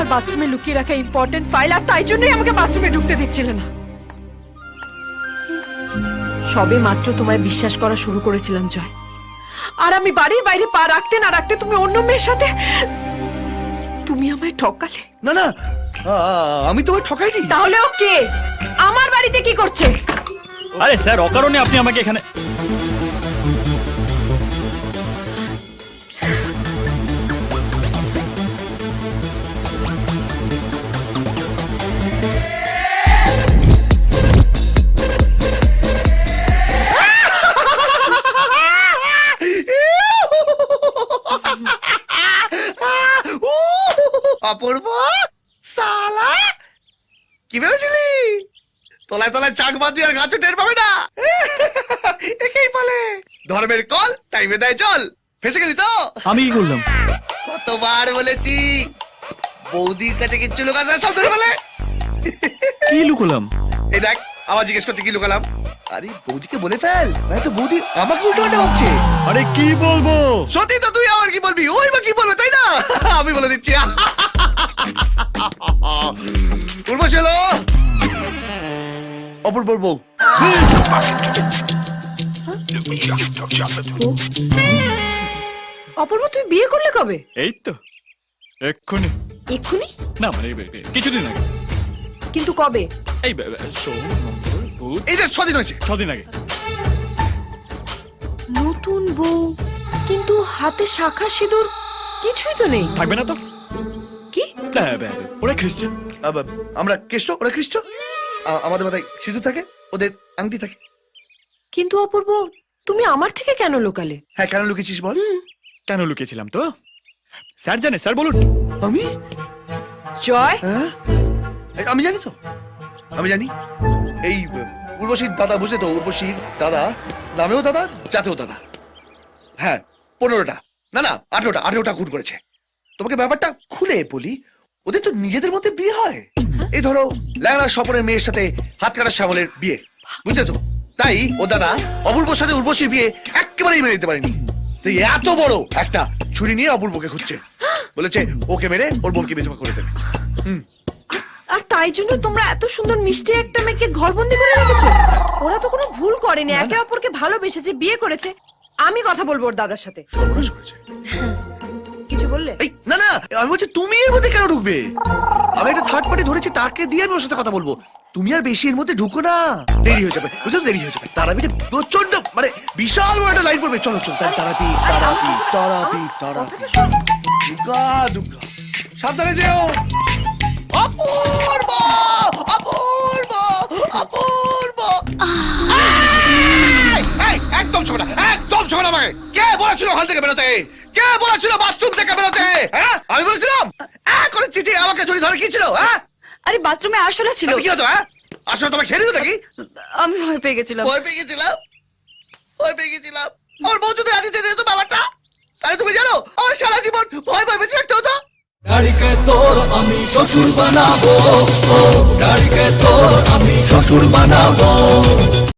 তোমার বাথরুমে লুকিয়ে রাখা ইম্পর্টেন্ট ফাইল, আর তাই জন্যই আমাকে বাথরুমে ঢুকতে দিচ্ছিলে না। সবে মাত্র তোমায় বিশ্বাস করা শুরু করেছিলাম জয়, আর আমি বাড়ির বাইরে পা রাখতে না রাখতে তুমি অন্য মেয়ের সাথে, তুমি আমায় ঠকালে। না না, আমি তোমায় ঠকাইনি। তাহলে ও কে? আমার বাড়িতে কি করছে? আরে স্যার, অকারণে আপনি আমাকে এখানে। অপূর্ব সালা, কি ভেবেছিলি তলায় তলায় চাক বাঁধবি আর গাছও টের পাবে না? একেই বলে ধর্মের কল টাইমে দেয় জল। ফেসে গেলি তো? আমি কি করলাম? কতবার বলেছি বৌদির কাছে কিচ্ছু লুকাস না, সব ধরে ফেলে। কি লুকোলাম? এই দেখ, আবার জিজ্ঞেস করছে কি লুকালাম। আরে বৌদিকে বলে ফেল, তো বৌদি আমাকে উল্টো পাল্টা ভাবছে। আরে কি বলবো? সত্যি তো, তুই আমার কি বলবি, ওই বা কি বলবে, তাই না? আমি বলে দিচ্ছি। উর্বশী হলো অপূর্বর বউ। অপূর্ব, তুই বিয়ে করলে কবে? এই তো এক্ষুনি। এক্ষুনি? না মানে কিছুদিন আগে। কিন্তু কবে? এই সোম, মঙ্গল, বুধ, এই যে 6 দিন হয়েছে। 6 দিন আগে। নতুন বউ, কিন্তু হাতে শাখা সিঁদুর কিছুই তো নেই। থাকবে না তো? কি? ওরা খ্রিস্টান। আমরা খ্রিস্ট, ওরা খ্রিস্ট। আমাদের মাথায় সিঁদুর থাকে, ওদের আংটি থাকে। কিন্তু অপূর্ব, তুমি আমার থেকে কেন লোকালে? হ্যাঁ, কেন লুকিয়েছিস বল? কেন লুকিয়েছিলাম তো? স্যার জানে, স্যার বলুন। আমি? জয়, হ্যাঁ, আমি জানি তো, আমি জানি। এই উর্বশীর দাদা, বুঝলে তো, উর্বশীর দাদা নামেও দাদা, জাতেও দাদা। হ্যাঁ, 15টা না না 18টা খুন করেছে। তোমাকে ব্যাপারটা খুলে বলি, ওদের তো নিজেদের মধ্যে বিয়ে হয়। এই ধরো ল্যাংড়া স্বপনের মেয়ের সাথে হাত কাটার শ্যামলের বিয়ে, বুঝলে তো? তাই ও দাদা অপূর্বর সাথে উর্বশীর বিয়ে একেবারেই মেনে নিতে পারেনি। তাই এত বড় একটা ছুরি নিয়ে অপূর্বকে খুঁজছে, বলেছে ওকে মেরে ওর বোনকে বিধবা করে দেবে। আর তাই জন্য তোমরা এত সুন্দর মিষ্টি একটা মেয়েকে ঘরবন্দি করে রেখেছো? ওরা তো কোনো ভুল করেনি, একে অপরকে ভালোবেসেছে, বিয়ে করেছে। আমি কথা বলবো ওর দাদার সাথে। সর্বনাশ করেছে। কিছু বললে? এই না না, আমি বলছি তুমি এর মধ্যে কেন ঢুকবে? আমি একটা থার্ড পার্টি ধরেছি, তাকে দিয়ে আমি ওর সাথে কথা বলবো। তুমি আর বেশি এর মধ্যে ঢুকো না, দেরি হয়ে যাবে, বুঝছো? দেরি হয়ে যাবে। তারাপি প্রচন্ড, মানে বিশাল বড় একটা লাইন পড়বে। চলো চলো, তারাপি তারাপি তারাপি তারাপি। দুর্গা দুর্গা, সাবধানে যেও। অপূর্ব অপূর্ব অপূর্ব। একদম ছোটা, একদম ছোটা। আমাকে কে বলেছিল হল থেকে বেরোতে? কে বলেছিল বাথরুম থেকে বেরোতে? হ্যাঁ, আমি বলেছিলাম? করে চিঠি আমাকে জড়ি ধরে কি ছিল? হ্যাঁ, আরে বাথরুমে আসলে ছিল। কি হতো? হ্যাঁ, আসলে তোমাকে ছেড়ে দিত নাকি? আমি ভয় পেয়ে গেছিলাম। ভয় পেয়ে গেছিলাম, ভয় পেয়ে গেছিলাম। আমার বউ যদি আজকে জেনে যেত ব্যাপারটা, তাহলে তুমি জানো আমার সারা জীবন ভয় ভয় বেঁচে থাকতে হতো। ডাড়িকে তোর আমি শ্বশুর বানাবো, ডাড়িকে তোর আমি শ্বশুর বানাবো।